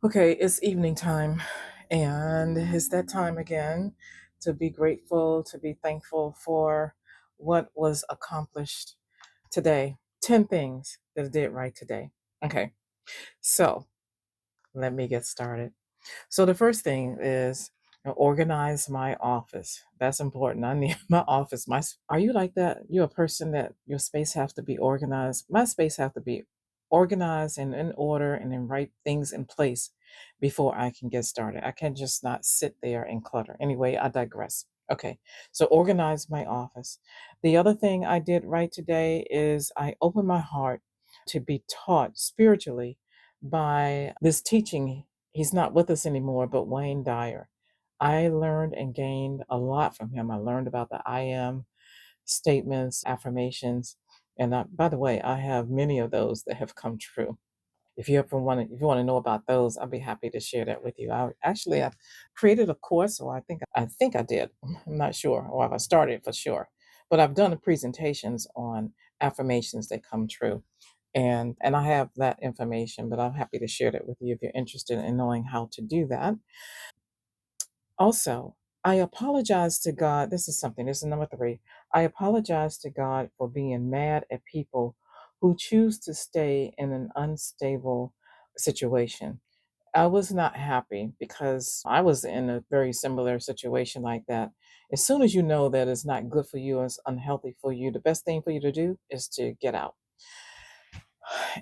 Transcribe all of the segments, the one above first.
Okay, it's evening time, and it's that time again to be grateful, to be thankful for what was accomplished today. 10 things that I did right today. Okay, so let me get started. So, the first thing is organize my office. That's important. I need my office. Are you like that? You're a person that your space have to be organized. My space have to be organized and in order and then write things in place before I can get started. I can't just not sit there and clutter. Anyway, I digress. Okay, so organize my office. The other thing I did right today is I opened my heart to be taught spiritually by this teaching. He's not with us anymore, but Wayne Dyer. I learned and gained a lot from him. I learned about the I am statements, affirmations, and by the way, I have many of those that have come true. If you want to know about those, I'll be happy to share that with you. I've created a course, or I think I did. I'm not sure, or I started for sure, but I've done presentations on affirmations that come true, and I have that information. But I'm happy to share that with you if you're interested in knowing how to do that. Also, I apologize to God. This is number three. I apologize to God for being mad at people who choose to stay in an unstable situation. I was not happy because I was in a very similar situation like that. As soon as you know that it's not good for you, it's unhealthy for you, the best thing for you to do is to get out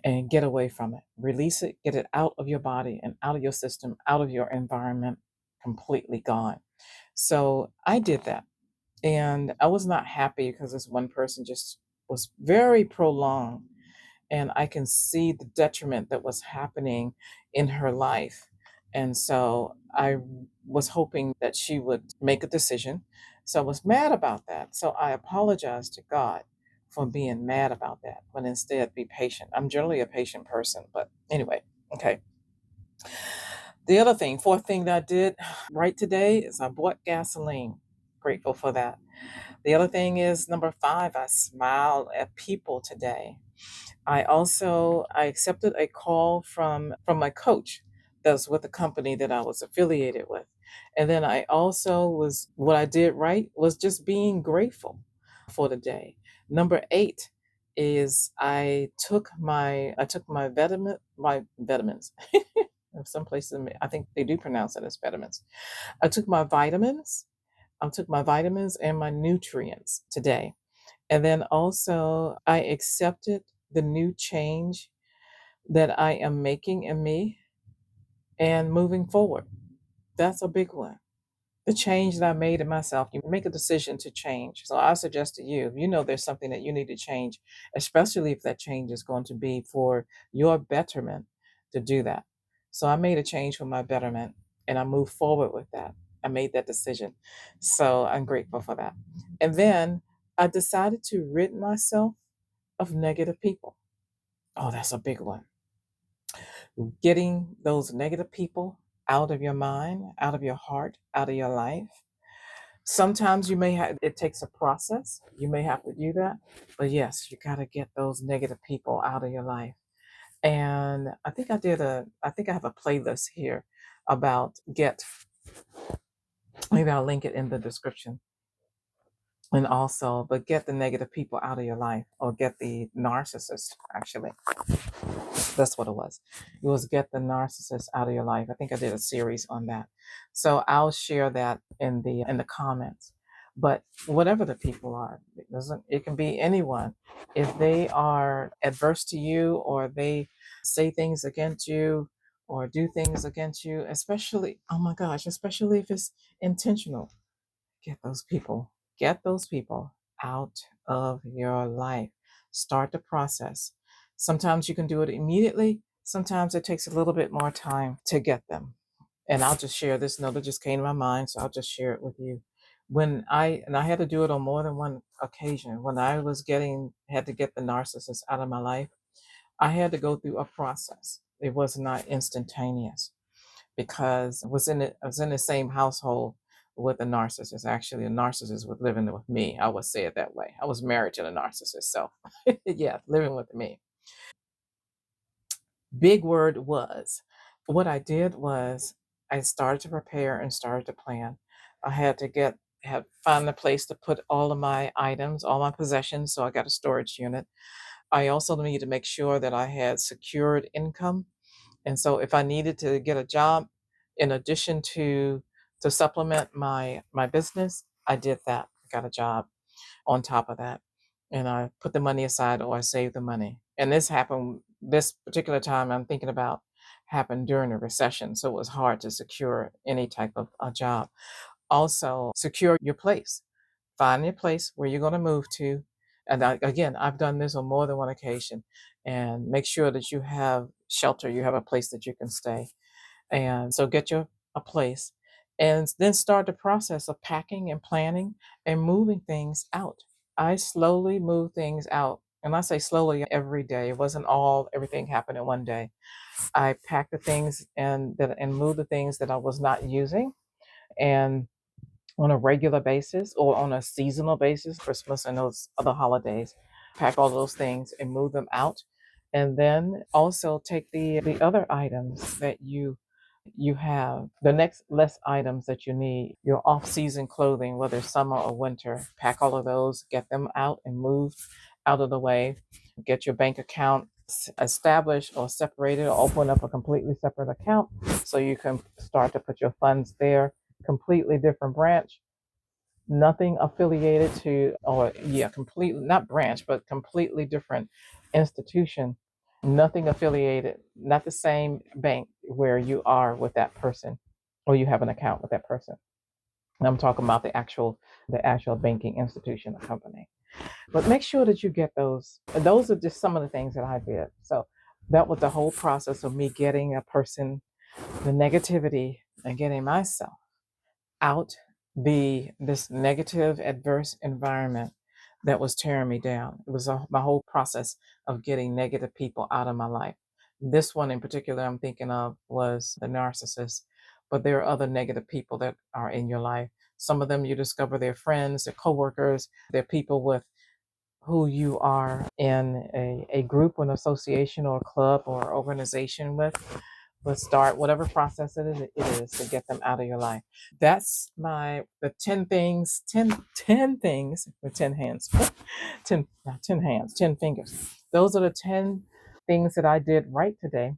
and get away from it. Release it, get it out of your body and out of your system, out of your environment, completely gone. So I did that. And I was not happy because this one person just was very prolonged. And I can see the detriment that was happening in her life. And so I was hoping that she would make a decision. So I was mad about that. So I apologized to God for being mad about that, but instead be patient. I'm generally a patient person, but anyway, okay. The other thing, fourth thing that I did right today is I bought gasoline. Grateful for that. The other thing is number five, I smiled at people today. I accepted a call from my coach that's with the company that I was affiliated with. And then I also was what I did right was just being grateful for the day. Number eight is I took my vitamins. In some places I think they do pronounce it as vitamins. I took my vitamins. I took my vitamins and my nutrients today. And then also, I accepted the new change that I am making in me and moving forward. That's a big one. The change that I made in myself, you make a decision to change. So I suggest to you, if you know there's something that you need to change, especially if that change is going to be for your betterment, to do that. So I made a change for my betterment and I moved forward with that. I made that decision. So I'm grateful for that. And then I decided to rid myself of negative people. Oh, that's a big one. Getting those negative people out of your mind, out of your heart, out of your life. Sometimes it takes a process. You may have to do that. But yes, you got to get those negative people out of your life. And I think I have a playlist here about maybe I'll link it in the description. And also, but get the negative people out of your life or get the narcissist, actually. That's what it was. It was get the narcissist out of your life. I think I did a series on that. So I'll share that in the comments. But whatever the people are, it can be anyone. If they are adverse to you or they say things against you or do things against you, especially, oh my gosh, especially if it's intentional, get those people. Get those people out of your life. Start the process. Sometimes you can do it immediately. Sometimes it takes a little bit more time to get them. And I'll just share this note that just came to my mind, so I'll just share it with you. I had to do it on more than one occasion. When I had to get the narcissist out of my life, I had to go through a process. It was not instantaneous because I was in the same household with a narcissist. Actually, a narcissist was living with me. I would say it that way. I was married to the narcissist, so yeah, living with me. Big word was. What I did was I started to prepare and started to plan. I had to have find a place to put all of my items, all my possessions. So I got a storage unit. I also needed to make sure that I had secured income. And so if I needed to get a job in addition to supplement my business, I did that. I got a job on top of that. And I put the money aside or I saved the money. And this particular time I'm thinking about happened during a recession. So it was hard to secure any type of a job. Also, secure your place. Find your place where you're going to move to. And again, I've done this on more than one occasion. And make sure that you have shelter, you have a place that you can stay. And so get your a place and then start the process of packing and planning and moving things out. I slowly move things out. And I say slowly every day. It wasn't all everything happened in one day. I packed the things and moved the things that I was not using and on a regular basis or on a seasonal basis, Christmas and those other holidays. Pack all those things and move them out. And then also take the other items that you have, the next less items that you need, your off-season clothing, whether summer or winter. Pack all of those, get them out and moved out of the way. Get your bank account established or separated or open up a completely separate account so you can start to put your funds there. Completely different branch, nothing affiliated to, or yeah, completely not branch, but completely different institution. Nothing affiliated, not the same bank where you are with that person or you have an account with that person. And I'm talking about the actual banking institution or company. But make sure that you get those. Those are just some of the things that I did. So that was the whole process of me getting a person, the negativity, and getting myself out this negative adverse environment that was tearing me down. It was my whole process of getting negative people out of my life. This one in particular I'm thinking of was the narcissist, but there are other negative people that are in your life. Some of them you discover they're friends, they're coworkers, they're people with who you are in a group, an association, or a club or organization with. Let's start whatever process it is to get them out of your life. That's the 10 things, 10 things with 10 hands, 10, not 10 hands, 10 fingers. Those are the 10 things that I did right today.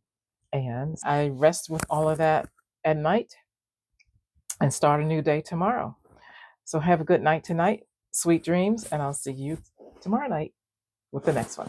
And I rest with all of that at night and start a new day tomorrow. So have a good night tonight, sweet dreams, and I'll see you tomorrow night with the next one.